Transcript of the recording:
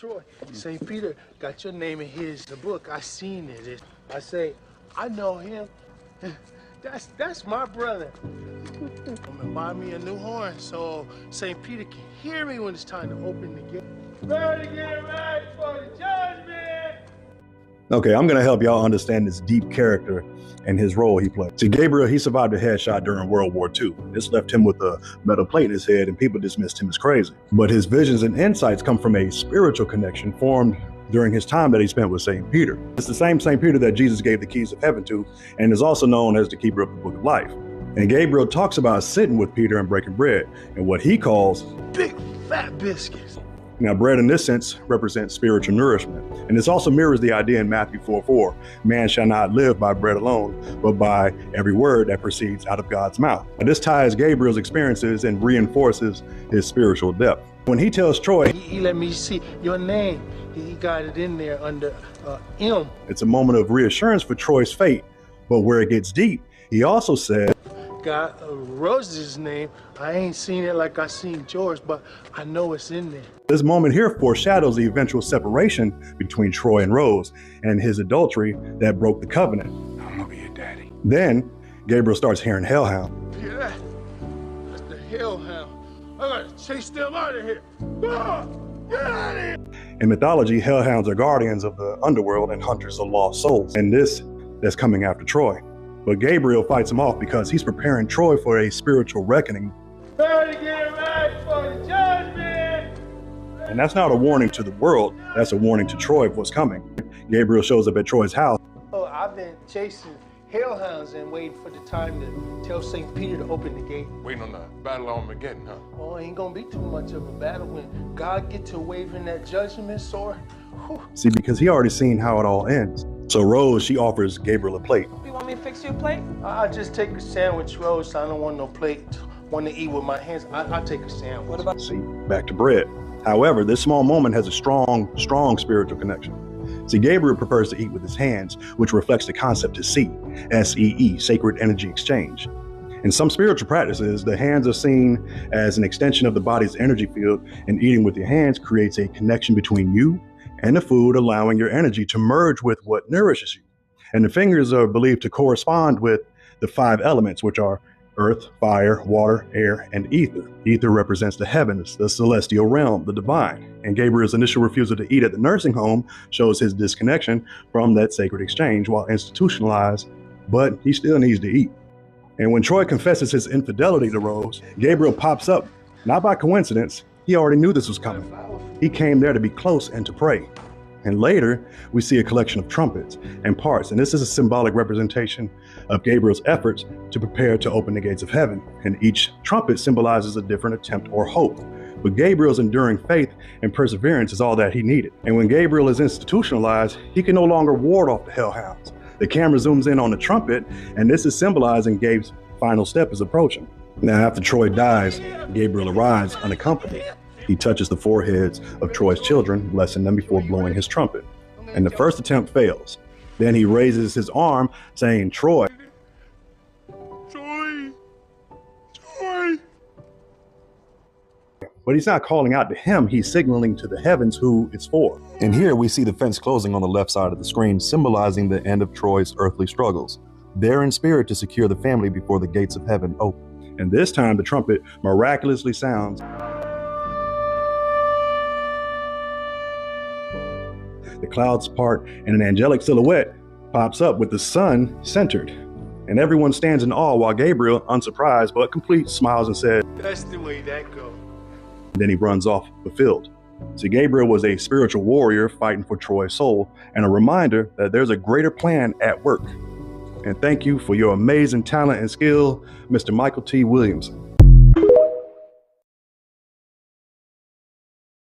Troy, St. Peter got your name in his the book. I seen it. I say, I know him. That's my brother. I'm gonna buy me a new horn so St. Peter can hear me when it's time to open the gate. Ready to get ready for the judgment. Okay, I'm gonna help y'all understand this deep character and his role he played. See, Gabriel, he survived a headshot during World War II. This left him with a metal plate in his head and people dismissed him as crazy. But his visions and insights come from a spiritual connection formed during his time that he spent with St. Peter. It's the same St. Peter that Jesus gave the keys of heaven to and is also known as the keeper of the book of life. And Gabriel talks about sitting with Peter and breaking bread and what he calls big fat biscuits. Now, bread in this sense represents spiritual nourishment. And this also mirrors the idea in Matthew 4:4, man shall not live by bread alone, but by every word that proceeds out of God's mouth. And this ties Gabriel's experiences and reinforces his spiritual depth. When he tells Troy, he let me see your name. He got it in there under M. It's a moment of reassurance for Troy's fate. But where it gets deep, he also said, got Rose's name. I ain't seen it like I seen yours, but I know it's in there. This moment here foreshadows the eventual separation between Troy and Rose and his adultery that broke the covenant. I'm gonna be your daddy. Then Gabriel starts hearing hellhound. Hear that? That's the hellhound. I gotta chase them out of here. Ah, get out of here! In mythology, hellhounds are guardians of the underworld and hunters of lost souls. And that's coming after Troy. But Gabriel fights him off because he's preparing Troy for a spiritual reckoning. Ready to get ready for the judgment! And that's not a warning to the world, that's a warning to Troy of what's coming. Gabriel shows up at Troy's house. Oh, I've been chasing hellhounds and waiting for the time to tell St. Peter to open the gate. Waiting on the battle of Armageddon, huh? Oh, it ain't gonna be too much of a battle when God get to waving that judgment sword. Whew. See, because he already seen how it all ends. So Rose, she offers Gabriel a plate. You want me to fix you a plate? I'll just take a sandwich, Rose. I don't want no plate. Want to eat with my hands. I'll take a sandwich. What about? See, back to bread. However, this small moment has a strong spiritual connection. See, Gabriel prefers to eat with his hands, which reflects the concept to see, S-E-E, sacred energy exchange. In some spiritual practices, the hands are seen as an extension of the body's energy field, and eating with your hands creates a connection between you and the food, allowing your energy to merge with what nourishes you. And the fingers are believed to correspond with the 5 elements, which are earth, fire, water, air, and ether. Ether represents the heavens, the celestial realm, the divine. And Gabriel's initial refusal to eat at the nursing home shows his disconnection from that sacred exchange while institutionalized, but he still needs to eat. And when Troy confesses his infidelity to Rose, Gabriel pops up, not by coincidence. He already knew this was coming. He came there to be close and to pray. And later, we see a collection of trumpets and parts, and this is a symbolic representation of Gabriel's efforts to prepare to open the gates of heaven. And each trumpet symbolizes a different attempt or hope. But Gabriel's enduring faith and perseverance is all that he needed. And when Gabriel is institutionalized, he can no longer ward off the hellhounds. The camera zooms in on the trumpet, and this is symbolizing Gabe's final step is approaching. Now, after Troy dies, Gabriel arrives unaccompanied. He touches the foreheads of Troy's children, blessing them before blowing his trumpet. And the first attempt fails. Then he raises his arm, saying, Troy. Troy! But he's not calling out to him, he's signaling to the heavens who it's for. And here we see the fence closing on the left side of the screen, symbolizing the end of Troy's earthly struggles. There in spirit to secure the family before the gates of heaven open. And this time the trumpet miraculously sounds. The clouds part and an angelic silhouette pops up with the sun centered. And everyone stands in awe while Gabriel, unsurprised but complete, smiles and says, That's the way that goes. Then he runs off fulfilled. See, Gabriel was a spiritual warrior fighting for Troy's soul and a reminder that there's a greater plan at work. And thank you for your amazing talent and skill, Mr. Michael T. Williamson.